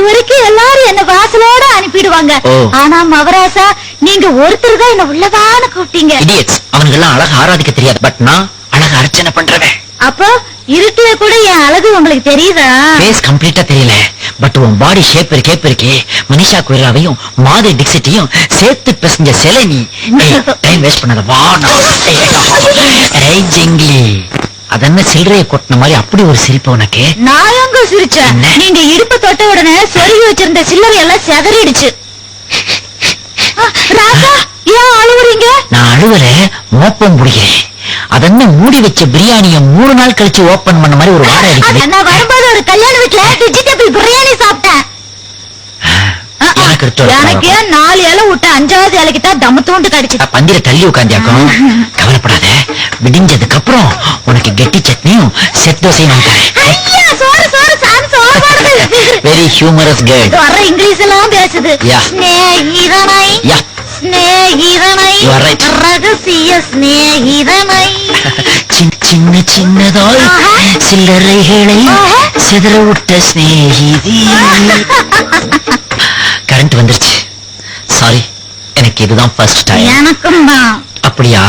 அது வரைக்கும் எல்லாரும் என்ன வாசலோட அனுப்பிடுவாங்க. ஆனா மவராசா நீங்க ஒருத்தர் தான் என்ன உள்ளதான கூப்பிட்டீங்க. அவனுக்கு எல்லாம் அழகு ஆராதிக்க தெரியாது, பட் நான் அழகு அர்ச்சனை பண்றவன். அப்போ இருட்டுல கூட என் அழகு உங்களுக்கு தெரியுதா? ஃபேஸ் கம்ப்ளீட்டா தெரியல, பட் உன் பாடி ஷேப் இருக்கே மனிஷா கொய்ராவையும் மாதிரி டிக்சிட்டியும் சேர்த்து பேசஞ்ச சிலை நீ. டைம் வேஸ்ட் பண்ணாத, வா. ஜெங்கிலி அதென்ன சில்லறையை கொட்டின மாதிரி அப்படி ஒரு சிரிப்பு உனக்கு. நான் எங்க சிரிச்சேன்? நீங்க இடுப்பு தொட்ட உடனே சொருகி வச்சிருந்த சில்லறை எல்லாம் செதறிடுச்சு. ராசா ஏன் அழுவுறீங்க? நான் அழுவல, மோப்பம் முடிக்கிறேன். அதென்ன மூடி வச்ச பிரியாணிய 3 நாள் கழிச்சு ஓபன் பண்ண மாதிரி ஒரு வாடை அடிக்குது. நான் வரும்போது ஒரு கல்யாண வீட்டுல வெஜிடபிள் பிரியாணி சாப்பிட்டேன். எனக்கு 4 இலை விட்டு 5வது இலைக்கு தான் தம்ம தூண்டு கடிச்சு. பந்திர தள்ளி உட்காந்தியாக்கும். கவலைப்படாத, விடிஞ்சதுக்கு அப்புறம் உனக்கு கெட்டி சட்னியும் செட் தோசையும் வெரி ஹியூமரஸ் கேர்ள். வர இங்கிலீஷ் எல்லாம் பேசுது. ஸ்நேகிதனை ஸ்நேகிதனை ரகசிய ஸ்நேகிதனை சின்ன சின்னதாய் சில்லறைகளை சிதற விட்ட ஸ்நேகிதி. கரண்ட் வந்துருச்சு. சாரி, எனக்கு இதுதான் ஃபர்ஸ்ட் டைம். எனக்கும் தான். அப்படியா?